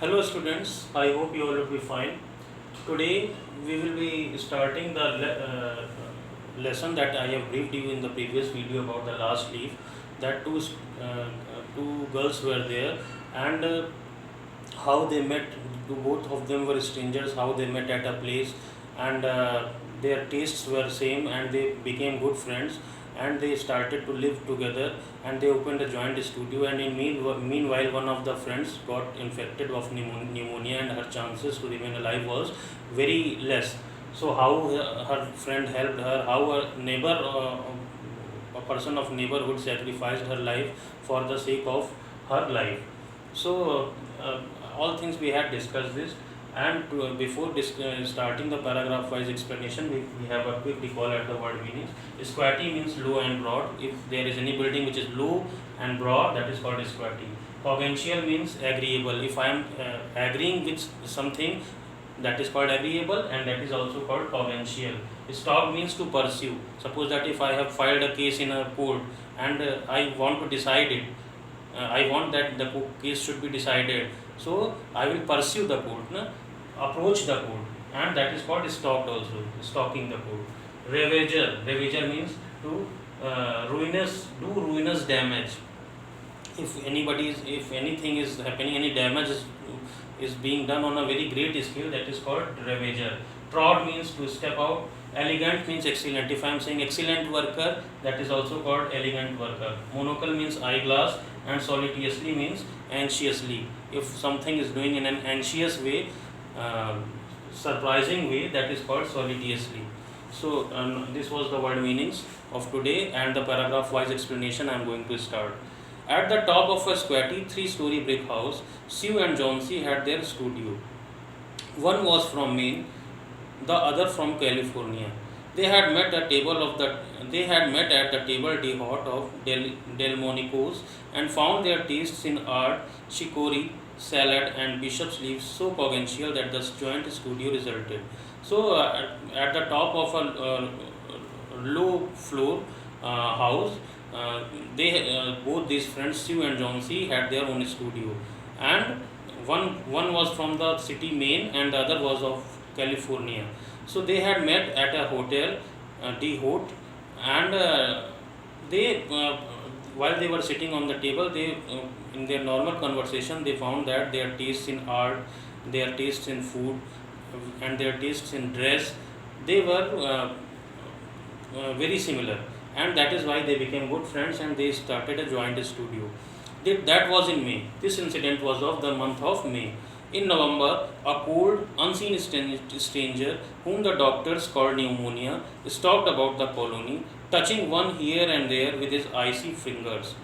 Hello students, I hope you all will be fine. Today we will be starting the lesson that I have briefed you in the previous video about the last leaf. That two girls were there, and how they met. Both of them were strangers. How they met at a place, and their tastes were same, and they became good friends. And they started to live together, and they opened a joint studio. And meanwhile, one of the friends got infected of pneumonia, and her chances to remain alive was very less. So how her friend helped her, how a neighbor, a person of neighborhood sacrificed her life for the sake of her life. So all things we had discussed this, and before starting the paragraph wise explanation, we have a quick recall at the word meanings. Squatty means low and broad. If there is any building which is low and broad, that is called squatty. Cogential means agreeable. If I am agreeing with something, that is called agreeable, and that is also called cogential. Stalk means to pursue. Suppose that if I have filed a case in a court, and I want to decide it, I want that the case should be decided, so I will pursue the court, approach the court, and that is called stalked also, stalking the court. Ravager means to do ruinous damage. If anything is happening, any damage is being done on a very great scale, that is called ravager. Proud means to step out. Elegant means excellent. If I am saying excellent worker, that is also called elegant worker. Monocle means eyeglass, and solitiously means anxiously. If something is doing in an anxious way, surprising way, that is called solitiously. So this was the word meanings of today, and the paragraph wise explanation I am going to start. At the top of a squatty 3-story brick house, Sue and Johnsy had their studio. One was from Maine, the other from California. They had met at the table d'hote of Delmonico's, and found their tastes in art, chicory, salad, and bishop's leaves so congenial that the joint studio resulted. So at the top of a low floor house, both these friends, Sue and Johnsy, had their own studio, and one was from the city Maine, and the other was of California. So they had met at a hotel, d'hote, and while they were sitting on the table, they in their normal conversation, they found that their tastes in art, their tastes in food, and their tastes in dress, they were very similar, and that is why they became good friends, and they started a joint studio. That was in May. This incident was of the month of May. In November, a cold, unseen stranger, whom the doctors called pneumonia, stalked about the colony, touching one here and there with his icy fingers.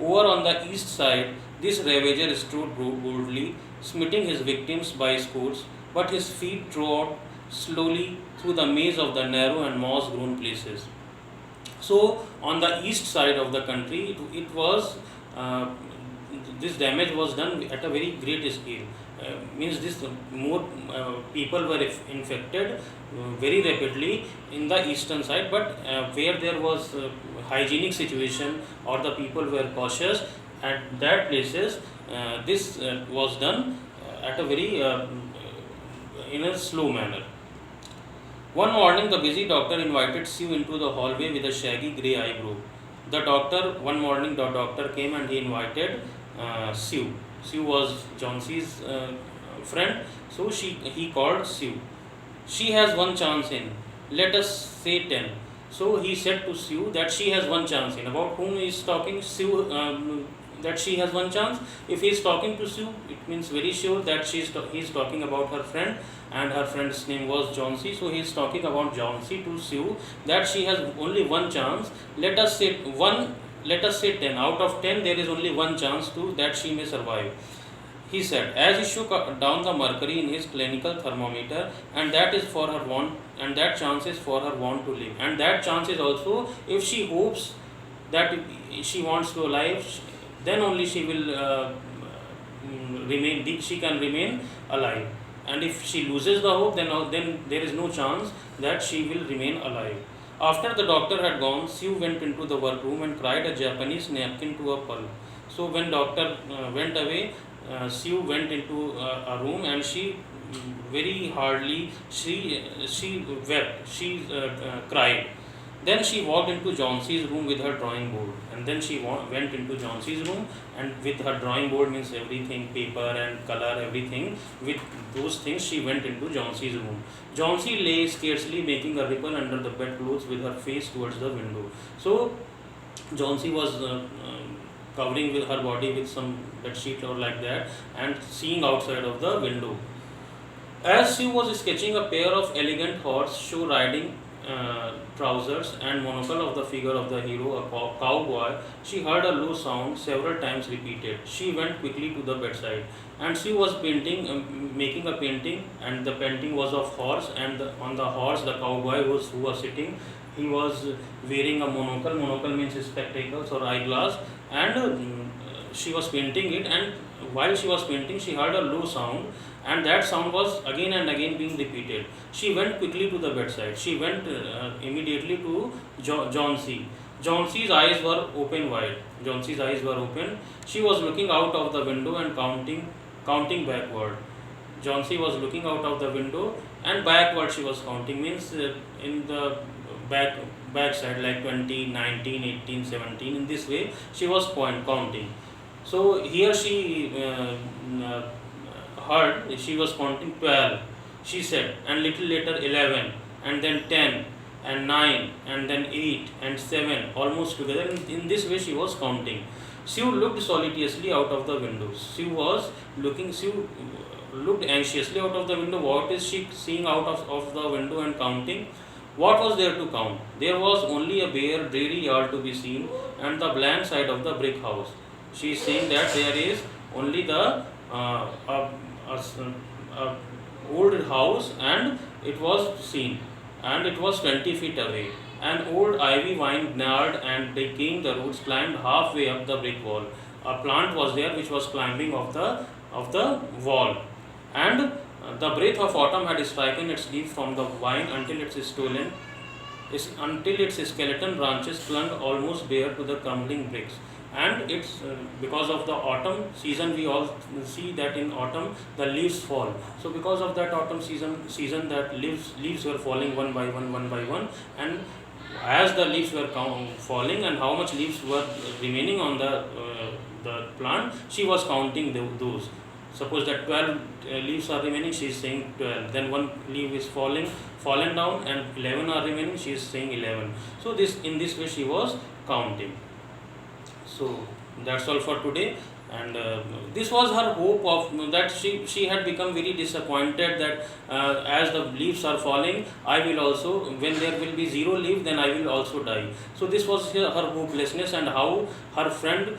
Over on the east side, this ravager strode boldly, smiting his victims by scores, but his feet trod slowly through the maze of the narrow and moss-grown places. So, on the east side of the country, uh, this damage was done at a very great scale. Means this more people were infected very rapidly in the eastern side, but where there was hygienic situation, or the people were cautious at that places, this was done at a very in a slow manner. One morning, the busy doctor invited Sue into the hallway with a shaggy grey eyebrow. One morning, the doctor came, and he invited Sue. Sue was Johnsy's friend, so he called Sue. She has one chance in, let us say 10. So he said to Sue that she has one chance in. About whom he is talking? Sue, that she has one chance. If he is talking to Sue, it means very sure that he is talking about her friend, and her friend's name was Johnsy. So he is talking about Johnsy to Sue, that she has only one chance. Let us say 10. Out of 10, there is only one chance that she may survive. He said, as he shook down the mercury in his clinical thermometer, and that is for her want, and that chance is for her want to live, and that chance is also if she hopes that she wants to live, then only she will remain. She can remain alive, and if she loses the hope, then there is no chance that she will remain alive. After the doctor had gone, Sue went into the workroom and cried a Japanese napkin to a pulp. So when doctor went away, Sue went into a room, and she very hardly she wept. She cried. Then she walked into Johnson's room with her drawing board, and then she went into Johnson's room, and with her drawing board, means everything, paper and color, everything. With those things, she went into Johnson's room. Johnson lay scarcely making a ripple under the bedclothes, with her face towards the window. So Johnson was covering with her body with some bed sheet or like that, and seeing outside of the window. As she was sketching a pair of elegant horse shoe riding trousers and monocle of the figure of the hero, a cowboy, she heard a low sound several times repeated. She went quickly to the bedside, and she was painting, making a painting, and the painting was of horse, and on the horse the cowboy who was sitting. He was wearing a monocle. Monocle means spectacles or eyeglass, and she was painting it. And while she was painting, she heard a low sound, and that sound was again and again being repeated. She went quickly to the bedside. She went immediately to John C. John C's eyes were open wide. John C's eyes were open. She was looking out of the window and counting backward. John C was looking out of the window, and backward she was counting, means in the back side, like 20, 19, 18, 17. In this way she was counting. So here she heard she was counting 12, she said, and little later 11, and then 10, and 9, and then 8 and 7, almost together. In this way she was counting. She looked solicitously out of the window. She looked anxiously out of the window. What is she seeing out of the window and counting? What was there to count? There was only a bare, dreary yard to be seen, and the blank side of the brick house. She is saying that there is only the old house, and it was seen, and it was 20 feet away. An old ivy vine gnarled and decaying the roots climbed halfway up the brick wall. A plant was there which was climbing of the wall, and the breath of autumn had stricken its leaf from the vine until its skeleton branches clung almost bare to the crumbling bricks. And it's because of the autumn season, we all see that in autumn the leaves fall. So because of that autumn season that leaves were falling one by one, and as the leaves were falling, and how much leaves were remaining on the plant, she was counting those. Suppose that 12 leaves are remaining, she is saying 12. Then one leaf is fallen down, and 11 are remaining, she is saying 11. So in this way she was counting. So that's all for today. And this was her hope of that she had become very disappointed that as the leaves are falling, I will also, when there will be zero leaf, then I will also die. So this was her hopelessness, and how her friend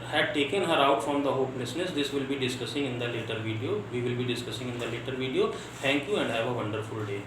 had taken her out from the hopelessness. This will be discussing in the later video. We will be discussing in the later video. Thank you, and have a wonderful day.